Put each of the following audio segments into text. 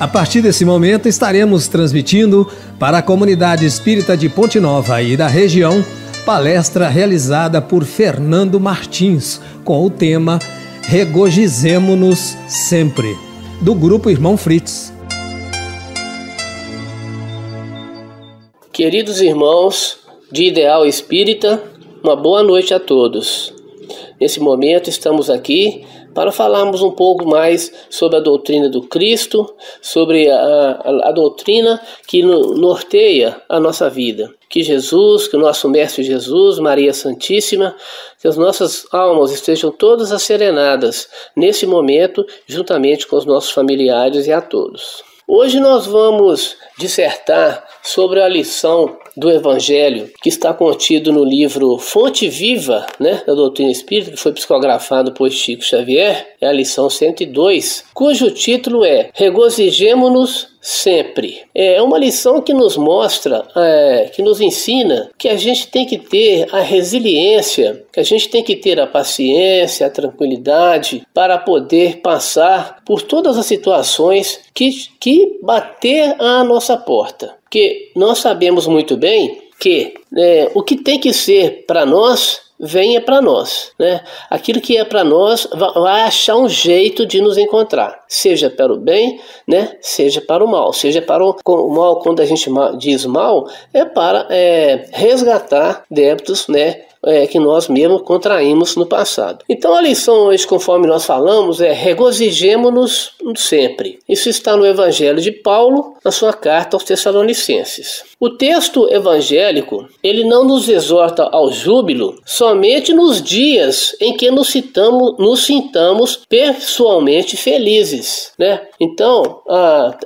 A partir desse momento estaremos transmitindo para a comunidade espírita de Ponte Nova e da região palestra realizada por Fernando Martins com o tema Regozijemo-nos Sempre, do Grupo Irmão Fritz. Queridos irmãos de Ideal Espírita, uma boa noite a todos. Nesse momento estamos aqui para falarmos um pouco mais sobre a doutrina do Cristo, sobre a doutrina que norteia a nossa vida. Que Jesus, que o nosso Mestre Jesus, Maria Santíssima, que as nossas almas estejam todas asserenadas nesse momento, juntamente com os nossos familiares e a todos. Hoje nós vamos dissertar sobre a lição do Evangelho que está contido no livro Fonte Viva, da Doutrina Espírita, que foi psicografado por Chico Xavier, é a lição 102, cujo título é Regozijemo-nos Sempre. É uma lição que nos mostra, que nos ensina que a gente tem que ter a resiliência, que a gente tem que ter a paciência, a tranquilidade para poder passar por todas as situações que bater à nossa porta. Porque nós sabemos muito bem que o que tem que ser para nós, venha para nós, Aquilo que é para nós vai achar um jeito de nos encontrar, seja para o bem, seja para o mal. Seja para o mal, quando a gente diz mal, é para resgatar débitos, que nós mesmos contraímos no passado. Então a lição hoje, conforme nós falamos, é regozijemo-nos sempre. Isso está no Evangelho de Paulo, na sua carta aos Tessalonicenses. O texto evangélico, ele não nos exorta ao júbilo somente nos dias em que nos sintamos pessoalmente felizes, Então,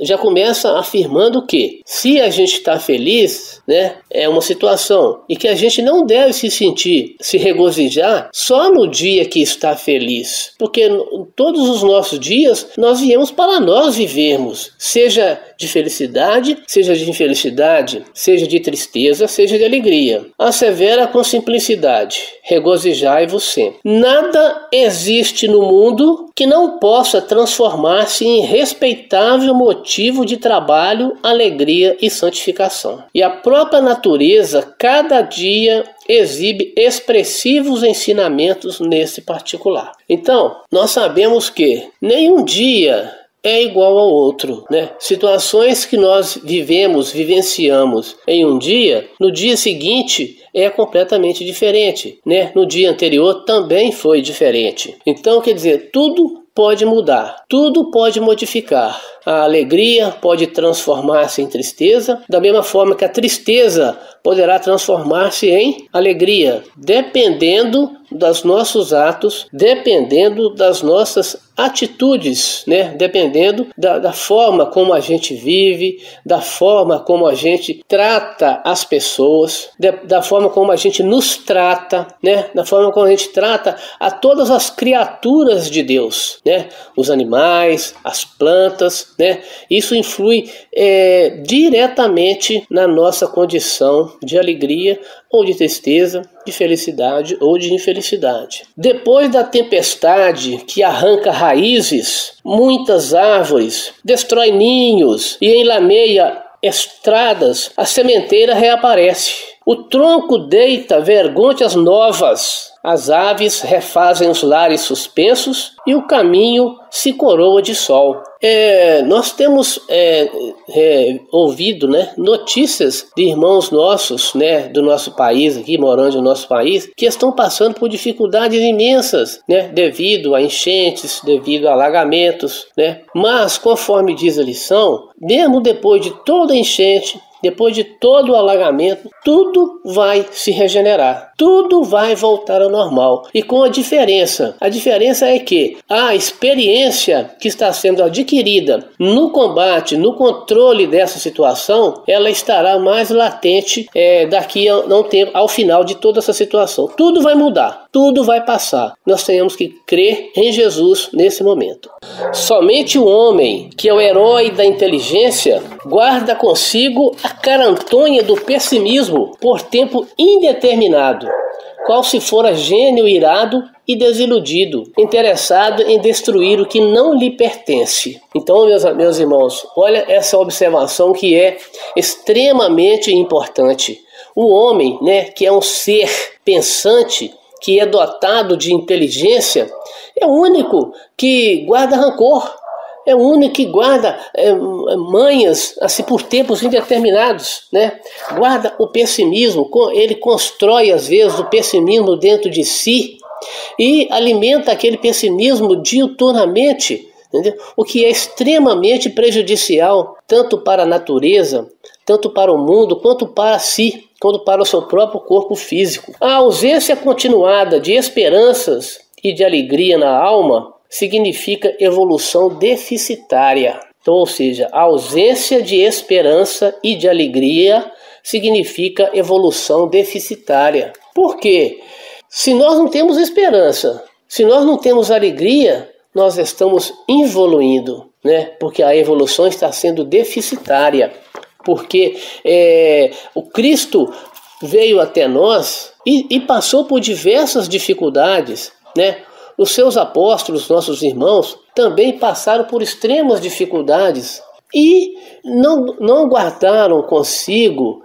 já começa afirmando que se a gente está feliz, é uma situação, e que a gente não deve se regozijar só no dia que está feliz, porque todos os nossos dias nós viemos para nós vivermos, seja de felicidade, seja de infelicidade, seja de tristeza, seja de alegria. Assevera com simplicidade: regozijai-vos sempre. Nada existe no mundo que não possa transformar-se em respeitável motivo de trabalho, alegria e santificação. E a própria natureza, cada dia, exibe expressivos ensinamentos nesse particular. Então, nós sabemos que nenhum dia é igual ao outro, Situações que nós vivenciamos em um dia, no dia seguinte é completamente diferente, No dia anterior também foi diferente. Então, quer dizer, tudo pode mudar, tudo pode modificar. A alegria pode transformar-se em tristeza, da mesma forma que a tristeza poderá transformar-se em alegria, dependendo dos nossos atos, dependendo das nossas atitudes, Dependendo da forma como a gente vive, da forma como a gente trata as pessoas, da forma como a gente nos trata, Da forma como a gente trata a todas as criaturas de Deus, Os animais, as plantas, Isso influi diretamente na nossa condição de alegria ou de tristeza, de felicidade ou de infelicidade. Depois da tempestade que arranca raízes, muitas árvores, destrói ninhos e enlameia estradas, a sementeira reaparece. O tronco deita vergonhas novas, as aves refazem os lares suspensos e o caminho se coroa de sol. Nós temos ouvido notícias de irmãos nossos do nosso país, aqui morando no nosso país, que estão passando por dificuldades imensas devido a enchentes, devido a alagamentos. Mas, conforme diz a lição, mesmo depois de toda enchente, depois de todo o alagamento, tudo vai se regenerar, tudo vai voltar ao normal. E com a diferença é que a experiência que está sendo adquirida no combate, no controle dessa situação, ela estará mais latente daqui ao final de toda essa situação. Tudo vai mudar, tudo vai passar. Nós temos que crer em Jesus nesse momento. Somente o homem, que é o herói da inteligência, guarda consigo a carantonha do pessimismo por tempo indeterminado, qual se fora gênio irado e desiludido, interessado em destruir o que não lhe pertence. Então, meus irmãos, olha essa observação que é extremamente importante. O homem, que é um ser pensante, que é dotado de inteligência, é o único que guarda rancor, é o único que guarda manhas assim, por tempos indeterminados, Guarda o pessimismo, ele constrói às vezes o pessimismo dentro de si e alimenta aquele pessimismo diuturnamente, entendeu? O que é extremamente prejudicial tanto para a natureza, tanto para o mundo, quanto para si, quanto para o seu próprio corpo físico. A ausência continuada de esperanças e de alegria na alma significa evolução deficitária. Então, ou seja, a ausência de esperança e de alegria significa evolução deficitária. Por quê? Se nós não temos esperança, se nós não temos alegria, nós estamos evoluindo, Porque a evolução está sendo deficitária. Porque o Cristo veio até nós e passou por diversas dificuldades, Os seus apóstolos, nossos irmãos, também passaram por extremas dificuldades e não guardaram consigo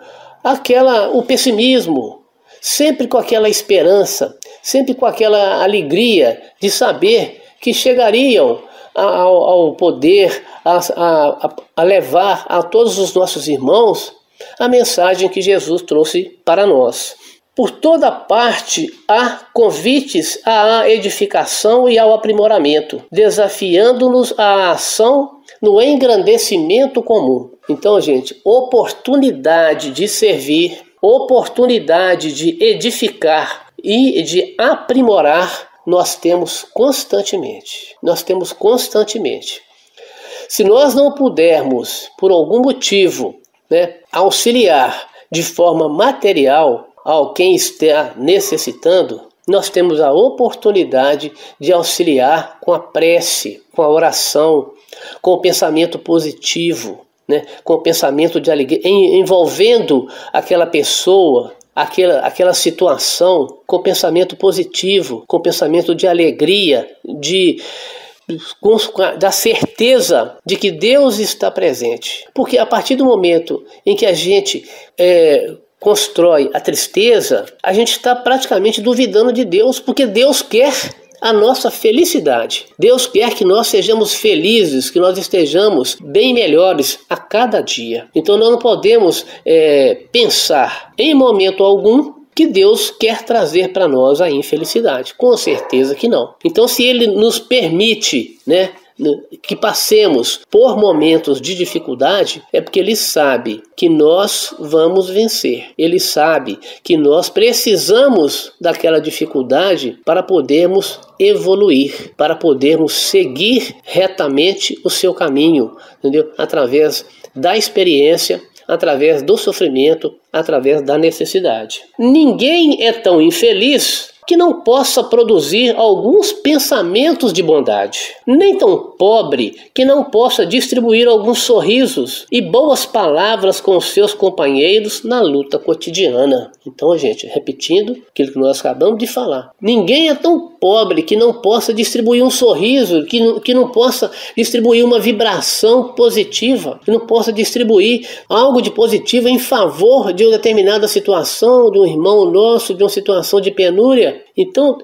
o pessimismo, sempre com aquela esperança, sempre com aquela alegria de saber que chegariam ao poder, a levar a todos os nossos irmãos a mensagem que Jesus trouxe para nós. Por toda parte há convites à edificação e ao aprimoramento, desafiando-nos à ação no engrandecimento comum. Então, gente, oportunidade de servir, oportunidade de edificar e de aprimorar, nós temos constantemente. Se nós não pudermos, por algum motivo, auxiliar de forma material ao quem está necessitando, nós temos a oportunidade de auxiliar com a prece, com a oração, com o pensamento positivo, com o pensamento de alegria, envolvendo aquela pessoa, aquela situação com pensamento positivo, com pensamento de alegria, da certeza de que Deus está presente. Porque a partir do momento em que a gente constrói a tristeza, a gente está praticamente duvidando de Deus, porque Deus quer a nossa felicidade. Deus quer que nós sejamos felizes, que nós estejamos bem melhores a cada dia. Então nós não podemos pensar em momento algum que Deus quer trazer para nós a infelicidade. Com certeza que não. Então, se Ele nos permite, que passemos por momentos de dificuldade, é porque Ele sabe que nós vamos vencer. Ele sabe que nós precisamos daquela dificuldade para podermos evoluir, para podermos seguir retamente o seu caminho, entendeu? Através da experiência, através do sofrimento, através da necessidade. Ninguém é tão infeliz que não possa produzir alguns pensamentos de bondade, nem tão pobre que não possa distribuir alguns sorrisos e boas palavras com seus companheiros na luta cotidiana. Então, gente, repetindo aquilo que nós acabamos de falar, ninguém é tão pobre que não possa distribuir um sorriso, que não possa distribuir uma vibração positiva, que não possa distribuir algo de positivo em favor de uma determinada situação, de um irmão nosso, de uma situação de penúria. Então,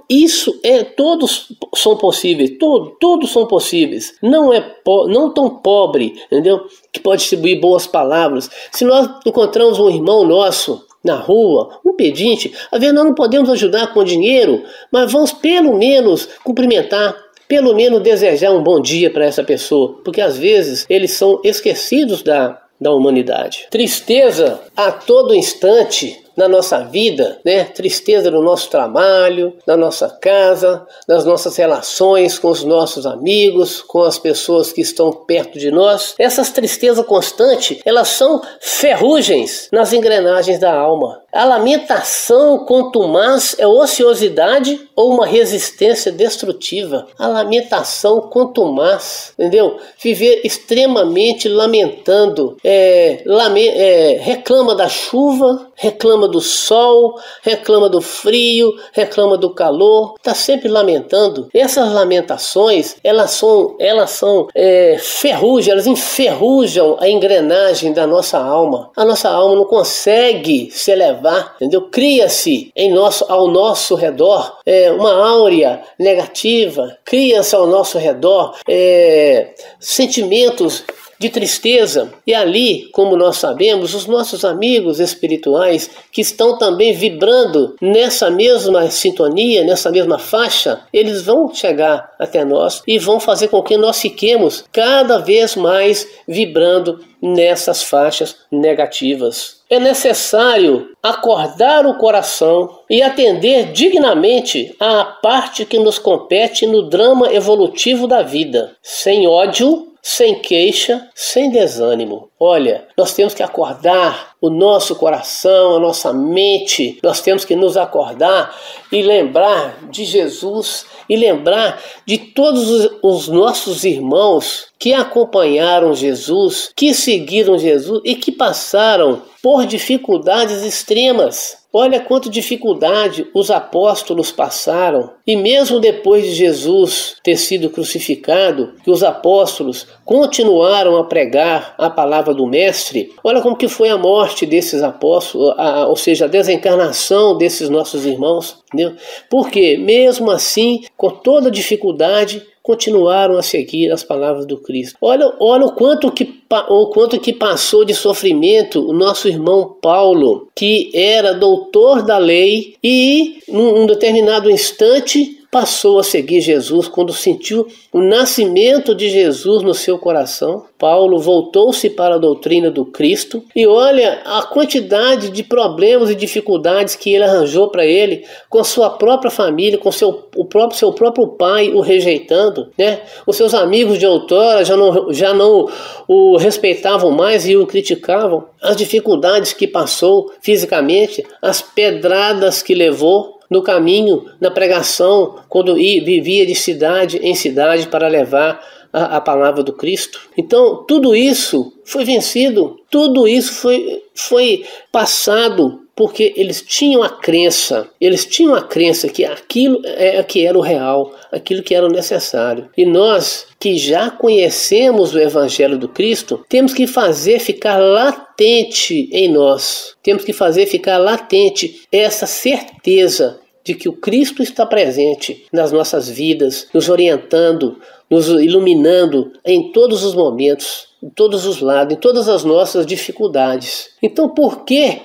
todos são possíveis, todos são possíveis. Não tão pobre, entendeu? Que pode distribuir boas palavras. Se nós encontramos um irmão nosso na rua, um pedinte, às vezes nós não podemos ajudar com dinheiro, mas vamos pelo menos cumprimentar, pelo menos desejar um bom dia para essa pessoa, porque às vezes eles são esquecidos da humanidade. Tristeza a todo instante na nossa vida, Tristeza no nosso trabalho, na nossa casa, nas nossas relações com os nossos amigos, com as pessoas que estão perto de nós. Essas tristezas constantes, elas são ferrugens nas engrenagens da alma. A lamentação contumaz é ociosidade ou uma resistência destrutiva? A lamentação contumaz, entendeu? Viver extremamente lamentando, reclama da chuva, reclama do sol, reclama do frio, reclama do calor, está sempre lamentando. Essas lamentações, elas são ferrugem, elas enferrujam a engrenagem da nossa alma. A nossa alma não consegue se elevar, entendeu? Cria-se ao nosso redor uma áurea negativa, cria-se ao nosso redor sentimentos de tristeza. E ali, como nós sabemos, os nossos amigos espirituais que estão também vibrando nessa mesma sintonia, nessa mesma faixa, eles vão chegar até nós e vão fazer com que nós fiquemos cada vez mais vibrando nessas faixas negativas. É necessário acordar o coração e atender dignamente à parte que nos compete no drama evolutivo da vida, sem ódio, sem queixa, sem desânimo. Olha, nós temos que acordar o nosso coração, a nossa mente, nós temos que nos acordar e lembrar de Jesus e lembrar de todos os nossos irmãos que acompanharam Jesus, que seguiram Jesus e que passaram por dificuldades extremas. Olha quanta dificuldade os apóstolos passaram. E mesmo depois de Jesus ter sido crucificado, que os apóstolos continuaram a pregar a palavra do Mestre, olha como que foi a morte desses apóstolos, ou seja, a desencarnação desses nossos irmãos. Entendeu? Porque mesmo assim, com toda dificuldade, continuaram a seguir as palavras do Cristo. Olha o quanto que passou de sofrimento o nosso irmão Paulo, que era doutor da lei e, num determinado instante, passou a seguir Jesus. Quando sentiu o nascimento de Jesus no seu coração, Paulo voltou-se para a doutrina do Cristo e olha a quantidade de problemas e dificuldades que ele arranjou para ele com sua própria família, com seu próprio pai o rejeitando, né? Os seus amigos de outrora já não o respeitavam mais e o criticavam. As dificuldades que passou fisicamente, as pedradas que levou no caminho, na pregação, quando vivia de cidade em cidade para levar a palavra do Cristo. Então, tudo isso foi vencido, tudo isso foi passado, porque eles tinham a crença que aquilo que era o real, aquilo que era o necessário. E nós, que já conhecemos o Evangelho do Cristo, temos que fazer ficar latente em nós, temos que fazer ficar latente essa certeza de que o Cristo está presente nas nossas vidas, nos orientando, nos iluminando em todos os momentos, em todos os lados, em todas as nossas dificuldades. Então, por que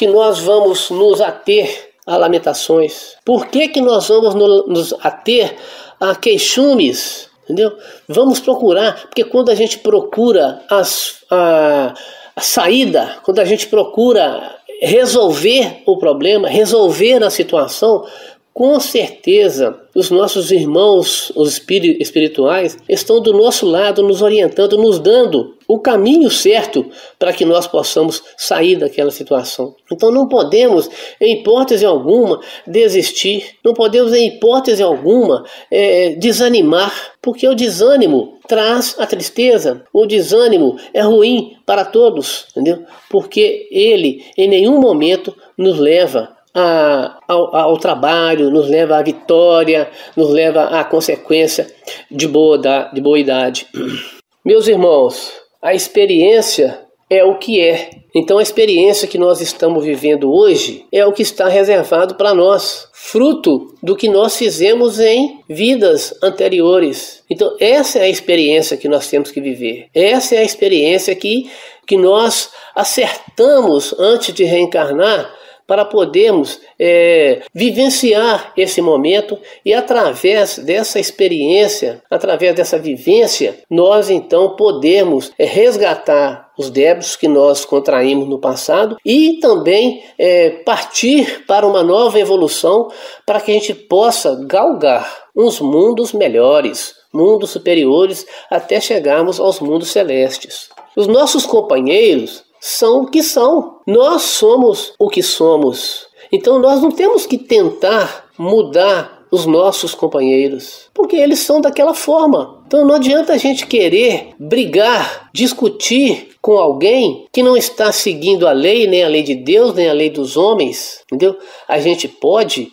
nós vamos nos ater a lamentações? Por que nós vamos nos ater a queixumes? Entendeu? Vamos procurar, porque quando a gente procura a saída, quando a gente procura resolver o problema, resolver a situação, com certeza os nossos irmãos, os espirituais, estão do nosso lado, nos orientando, nos dando o caminho certo para que nós possamos sair daquela situação. Então não podemos, em hipótese alguma, desistir, não podemos, em hipótese alguma, desanimar, porque o desânimo traz a tristeza, o desânimo é ruim para todos, entendeu? Porque ele, em nenhum momento, nos leva ao trabalho, nos leva à vitória, nos leva à consequência de boa idade. Meus irmãos, a experiência é o que é. Então a experiência que nós estamos vivendo hoje é o que está reservado para nós, fruto do que nós fizemos em vidas anteriores. Então essa é a experiência que nós temos que viver. Essa é a experiência que nós acertamos antes de reencarnar, para podermos vivenciar esse momento e através dessa experiência, através dessa vivência, nós então podemos resgatar os débitos que nós contraímos no passado e também partir para uma nova evolução para que a gente possa galgar uns mundos melhores, mundos superiores, até chegarmos aos mundos celestes. Os nossos companheiros são o que são. Nós somos o que somos. Então nós não temos que tentar mudar os nossos companheiros, porque eles são daquela forma. Então não adianta a gente querer brigar, discutir com alguém que não está seguindo a lei, nem a lei de Deus, nem a lei dos homens, entendeu? A gente pode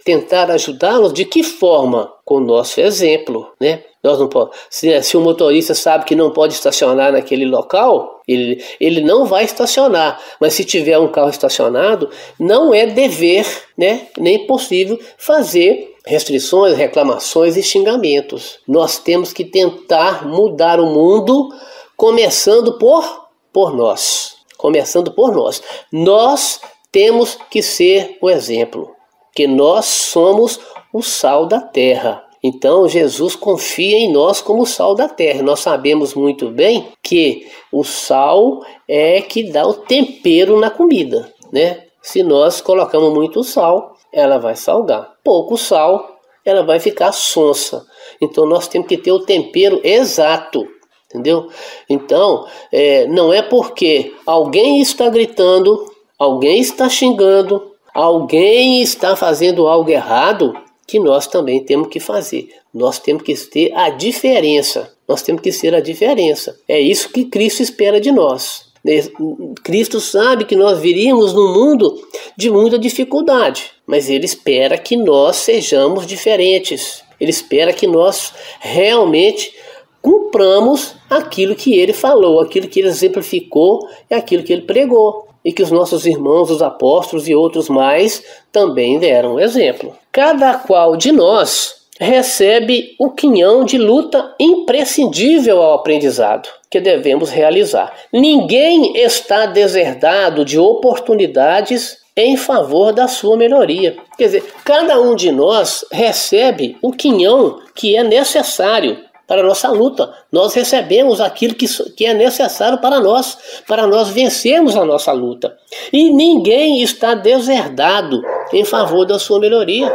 tentar ajudá-los de que forma? Com o nosso exemplo, né? Nós não pode, se o motorista sabe que não pode estacionar naquele local, ele não vai estacionar. Mas se tiver um carro estacionado, não é dever, né, nem possível fazer restrições, reclamações e xingamentos. Nós temos que tentar mudar o mundo, começando por nós. Começando por nós. Nós temos que ser o exemplo, que nós somos o sal da terra. Então Jesus confia em nós como o sal da terra. Nós sabemos muito bem que o sal é que dá o tempero na comida, né? Se nós colocamos muito sal, ela vai salgar. Pouco sal, ela vai ficar sonsa. Então nós temos que ter o tempero exato, entendeu? Então, não é porque alguém está gritando, alguém está xingando, alguém está fazendo algo errado, que nós também temos que fazer. Nós temos que ter a diferença. Nós temos que ser a diferença. É isso que Cristo espera de nós. Cristo sabe que nós viríamos num mundo de muita dificuldade, mas Ele espera que nós sejamos diferentes. Ele espera que nós realmente cumpramos aquilo que Ele falou, aquilo que Ele exemplificou e aquilo que Ele pregou. E que os nossos irmãos, os apóstolos e outros mais também deram exemplo. Cada qual de nós recebe o quinhão de luta imprescindível ao aprendizado que devemos realizar. Ninguém está deserdado de oportunidades em favor da sua melhoria. Quer dizer, cada um de nós recebe o quinhão que é necessário para a nossa luta. Nós recebemos aquilo que é necessário para nós vencermos a nossa luta. E ninguém está deserdado em favor da sua melhoria.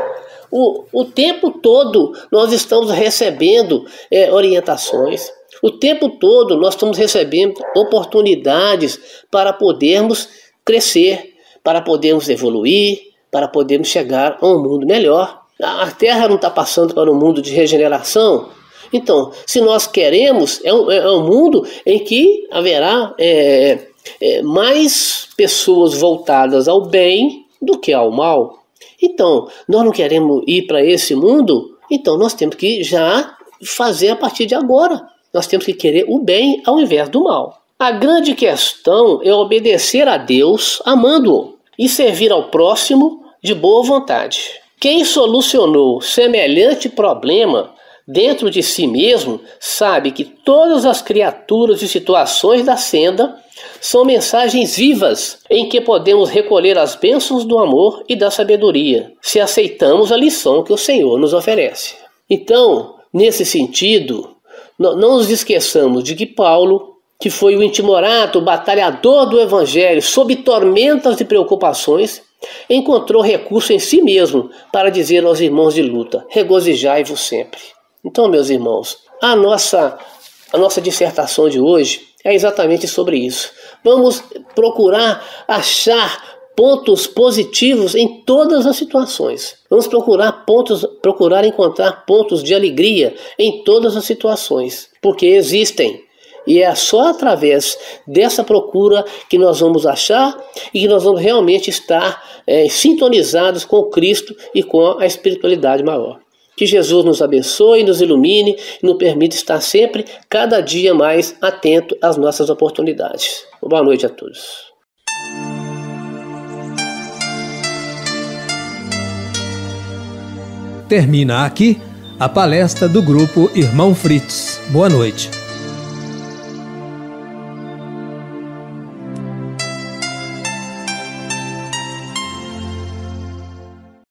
O tempo todo nós estamos recebendo orientações. O tempo todo nós estamos recebendo oportunidades para podermos crescer, para podermos evoluir, para podermos chegar a um mundo melhor. A Terra não está passando para um mundo de regeneração. Então, se nós queremos, é um mundo em que haverá mais pessoas voltadas ao bem do que ao mal. Então, nós não queremos ir para esse mundo, então nós temos que já fazer a partir de agora. Nós temos que querer o bem ao invés do mal. A grande questão é obedecer a Deus amando-o e servir ao próximo de boa vontade. Quem solucionou semelhante problema dentro de si mesmo sabe que todas as criaturas e situações da senda são mensagens vivas em que podemos recolher as bênçãos do amor e da sabedoria, se aceitamos a lição que o Senhor nos oferece. Então, nesse sentido, não nos esqueçamos de que Paulo, que foi o intimorato, o batalhador do Evangelho, sob tormentas e preocupações, encontrou recurso em si mesmo para dizer aos irmãos de luta: regozijai-vos sempre. Então, meus irmãos, a nossa dissertação de hoje é exatamente sobre isso. Vamos procurar achar pontos positivos em todas as situações. Vamos procurar encontrar pontos de alegria em todas as situações, porque existem. E é só através dessa procura que nós vamos achar e que nós vamos realmente estar sintonizados com Cristo e com a espiritualidade maior. Que Jesus nos abençoe, nos ilumine e nos permita estar sempre, cada dia mais, atento às nossas oportunidades. Boa noite a todos. Termina aqui a palestra do Grupo Irmão Fritz. Boa noite.